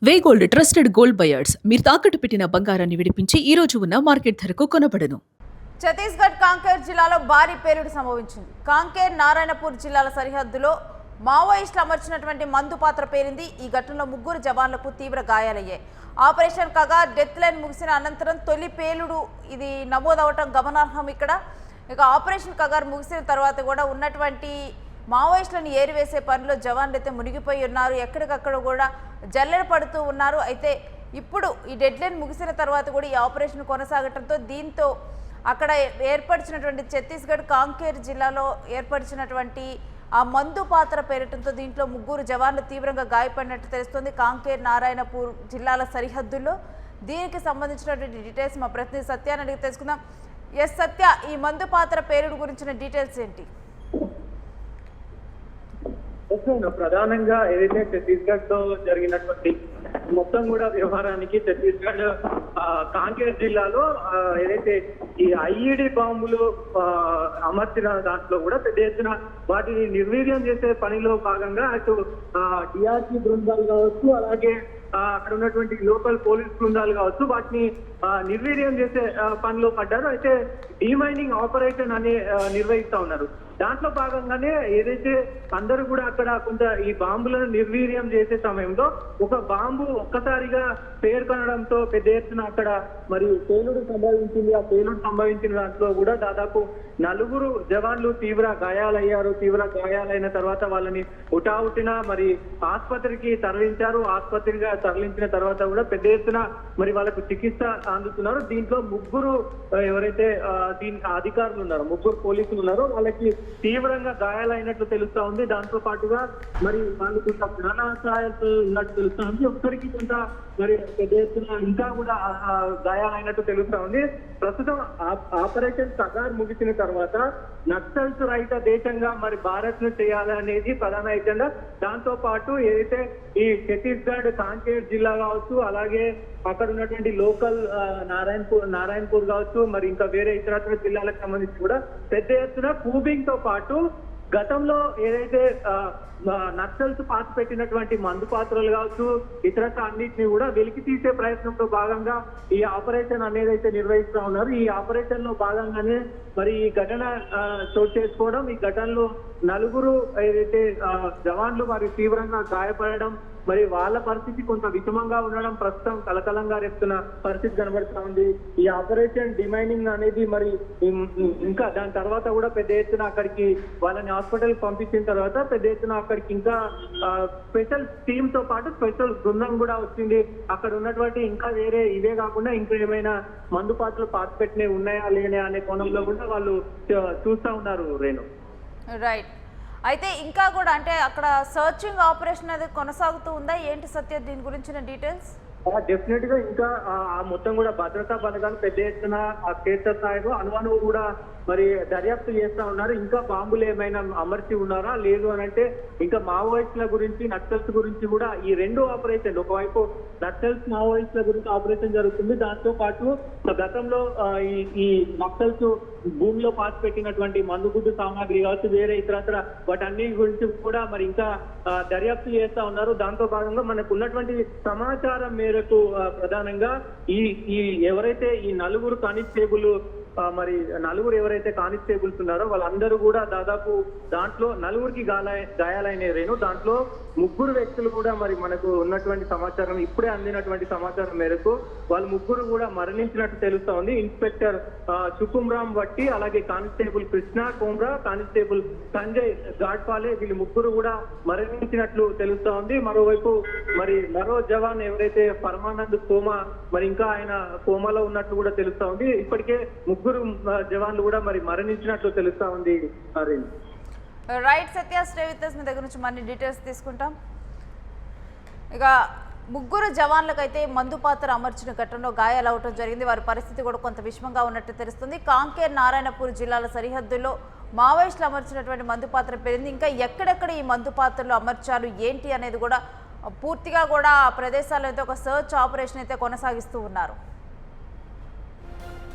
వే gold trusted gold buyers మీరు తాకట్టు పెట్టిన బంగారాన్ని విడిపించి ఈ రోజు ఉన్న మార్కెట్ ధరకు కొనబడను. ఛత్తీస్గఢ్ కాంకేర్ జిల్లాలో భారీ పేలుడు సంభవించింది. కాంకేర్ నారాయణపూర్ జిల్లాల సరిహద్దులో మావోయిస్టులు అమర్చినటువంటి మందు పాత్ర పేరింది. ఈ ఘటనలో 3 జవాన్లకు తీవ్ర గాయాలయ్యాయి. ఆపరేషన్ కాగా డెత్ లైన్ ముగిసిన అనంతరం తొలి పేలుడు ఇది నమోదవటం గమనార్హం. ఇక ఆపరేషన్ కగార్ ముగిసిన తర్వాత కూడా ఉన్నటువంటి మావోయిస్టులను ఏరివేసే పనిలో జవాన్లు అయితే మునిగిపోయి ఉన్నారు. ఎక్కడికక్కడ కూడా జల్లెడ పడుతూ ఉన్నారు. అయితే ఇప్పుడు ఈ డెడ్ లైన్ ముగిసిన తర్వాత కూడా ఈ ఆపరేషన్ కొనసాగటంతో దీంతో అక్కడ ఏర్పరిచినటువంటి ఛత్తీస్గఢ్ కాంకేర్ జిల్లాలో ఏర్పరిచినటువంటి ఆ మందు పాత్ర పేరటంతో దీంట్లో 3 జవాన్లు తీవ్రంగా గాయపడినట్టు తెలుస్తుంది. కాంకేర్ నారాయణపూర్ జిల్లాల సరిహద్దుల్లో దీనికి సంబంధించినటువంటి డీటెయిల్స్ మా ప్రతినిధి సత్యాన్ని అడిగి తెలుసుకుందాం. ఎస్ సత్య, ఈ మందు పాత్ర పేరుడు గురించిన డీటెయిల్స్ ఏంటి? ప్రధానంగా ఏదైతే ఛత్తీస్గఢ్ లో జరిగినటువంటి మొత్తం కూడా వ్యవహారానికి ఛత్తీస్గఢ్ కాంకేర్ జిల్లాలో ఏదైతే ఈ ఐఈడి బాంబులు అమర్చిన దాంట్లో కూడా పెద్ద ఎత్తున వాటిని నిర్వీర్యం చేసే పనిలో భాగంగా అటు డిఆర్సీ బృందాలు కావచ్చు, అలాగే అక్కడ ఉన్నటువంటి లోకల్ పోలీస్ బృందాలు కావచ్చు, వాటిని నిర్వీర్యం చేసే పనిలో పడ్డారు. అయితే డీమైనింగ్ ఆపరేషన్ అనే నిర్వహిస్తా ఉన్నారు. దాంట్లో భాగంగానే ఏదైతే అందరూ కూడా అక్కడ కొంత ఈ బాంబులను నిర్వీర్యం చేసే సమయంలో ఒక బాంబు ఒక్కసారిగా పేర్కొనడంతో పెద్ద ఎత్తున అక్కడ మరి పేలుడు సంభవించింది. ఆ పేలుడు సంభవించిన దాంట్లో కూడా దాదాపు 4 జవాన్లు తీవ్ర గాయాలయ్యారు. తీవ్ర గాయాలైన తర్వాత వాళ్ళని హుటాహుటిన మరి ఆసుపత్రికి తరలించారు. ఆసుపత్రిగా తరలించిన తర్వాత కూడా పెద్ద ఎత్తున మరి వాళ్ళకు చికిత్స అందుతున్నారు. దీంట్లో 3 ఎవరైతే దీనికి అధికారులు ఉన్నారో, 3 పోలీసులు ఉన్నారో వాళ్ళకి తీవ్రంగా గాయాలైనట్లు తెలుస్తా ఉంది. దాంతో పాటుగా మరి వాళ్ళు కొంత ప్రాణాపాయాలతో ఉన్నట్టు తెలుస్తా ఉంది. ఒక్కరికి కొంత మరి పెద్ద ఎత్తున ఇంకా కూడా గాయాలైనట్టు తెలుస్తా ఉంది. ప్రస్తుతం ఆపరేషన్ కగార్ ముగిసిన తర్వాత నక్సల్స్ రహిత దేశంగా మరి భారత్ ను చేయాలనేది ప్రధాన ఎజెండా. దాంతో పాటు ఏదైతే ఈ ఛత్తీస్గఢ్ కాంకేర్ జిల్లా కావచ్చు, అలాగే అక్కడ ఉన్నటువంటి లోకల్ నారాయణపూర్ కావచ్చు, మరి ఇంకా వేరే ఇతర జిల్లాలకు సంబంధించి కూడా పెద్ద ఎత్తున కూబింగ్ తో పాటు గతంలో ఏదైతే నక్సల్స్ పాత పెట్టినటువంటి మందు పాత్రలు కావచ్చు, ఇతర అన్నింటినీ కూడా వెలికి తీసే ప్రయత్నంలో భాగంగా ఈ ఆపరేషన్ అనేది అయితే నిర్వహిస్తూ ఉన్నారు. ఈ ఆపరేషన్ లో భాగంగానే మరి ఈ ఘటన చోటు చేసుకోవడం, ఈ ఘటనలో 4 ఏదైతే జవాన్లు మరి తీవ్రంగా గాయపడడం, మరి వాళ్ళ పరిస్థితి కొంత విషమంగా ఉండడం ప్రస్తుతం కలకలంగా రేపుతున్న పరిస్థితి కనబడుతూ ఉంది. ఈ ఆపరేషన్ డిమైనింగ్ అనేది మరి ఇంకా దాని తర్వాత కూడా పెద్ద ఎత్తున అక్కడికి వాళ్ళని హాస్పిటల్ పంపించిన తర్వాత పెద్ద ఎత్తున అక్కడికి ఇంకా స్పెషల్ టీమ్ తో పాటు స్పెషల్ బృందం కూడా వచ్చింది. అక్కడ ఉన్నటువంటి ఇంకా వేరే ఇవే కాకుండా ఇంకా ఏమైనా మందు పాత్రలు పాత పెట్టినవి ఉన్నాయా లేనా అనే కోణంలో కూడా వాళ్ళు చూస్తా ఉన్నారు. రేణు, రైట్. అయితే ఇంకా కూడా అంటే అక్కడ సర్చింగ్ ఆపరేషన్ అది కొనసాగుతూ ఉందా ఏంటి సత్య, దీని గురించిన డీటెయిల్స్? డెఫినెట్ గా ఇంకా మొత్తం కూడా భద్రతా బలగాలు పెద్ద ఎత్తున క్షేత్రస్థాయిలో అనువనువు కూడా మరి దర్యాప్తు చేస్తా ఉన్నారు. ఇంకా బాంబులు ఏమైనా అమర్చి ఉన్నారా లేదు అని అంటే ఇంకా మావోయిస్టుల గురించి, నక్సల్స్ గురించి కూడా ఈ 2 ఆపరేషన్, ఒకవైపు నక్సల్స్ మావోయిస్టుల గురించి ఆపరేషన్ జరుగుతుంది. దాంతో పాటు గతంలో ఈ నక్సల్స్ భూమిలో పాతి పెట్టినటువంటి మందుగుడ్డు సామాగ్రి కావచ్చు, వేరే ఇతరత్ర వాటన్ని గురించి కూడా మరి ఇంకా దర్యాప్తు చేస్తా ఉన్నారు. దాంతో భాగంగా మనకు ఉన్నటువంటి సమాచారం మేరకు ప్రధానంగా ఈ ఎవరైతే ఈ 4 కానిస్టేబుల్ మరి 4 ఎవరైతే కానిస్టేబుల్స్ ఉన్నారో వాళ్ళందరూ కూడా దాదాపు దాంట్లో 4కి గాయాలైన రేణు. దాంట్లో 3 వ్యక్తులు కూడా మరి మనకు ఉన్నటువంటి సమాచారం, ఇప్పుడే అందినటువంటి సమాచారం మేరకు వాళ్ళు 3 కూడా మరణించినట్టు తెలుస్తా ఉంది. ఇన్స్పెక్టర్ సుకుమ్రామ్ వట్టి, అలాగే కానిస్టేబుల్ కృష్ణ కోమ్రా, కానిస్టేబుల్ సంజయ్ గాడ్పాలే, వీళ్ళు 3 కూడా మరణించినట్లు తెలుస్తా ఉంది. మరోవైపు మరి మరో జవాన్ ఎవరైతే పరమానంద్ కోమా మరి ఇంకా ఆయన కోమాలో ఉన్నట్లు కూడా తెలుస్తా ఉంది. ఇప్పటికే 3 జవాన్లు కూడా మరి మరణించినట్లు తెలుస్తా ఉంది. Right Satya, stay with us, మీ దగ్గర నుంచి మరిన్ని డీటెయిల్స్ తీసుకుంటాం. ఇక 3 జవాన్లకైతే మందు పాత్ర అమర్చిన ఘటనలో గాయాలవటం జరిగింది. వారి పరిస్థితి కూడా కొంత విషమంగా ఉన్నట్టు తెలుస్తుంది. కాంకేర్ నారాయణపూర్ జిల్లాల సరిహద్దుల్లో మావోయిస్టులు అమర్చినటువంటి మందు పాత్ర పేరింది. ఇంకా ఎక్కడెక్కడ ఈ మందు పాత్రలు అమర్చారు ఏంటి అనేది కూడా పూర్తిగా కూడా ఆ ప్రదేశాల్లో అయితే ఒక సర్చ్ ఆపరేషన్ అయితే కొనసాగిస్తూ ఉన్నారు.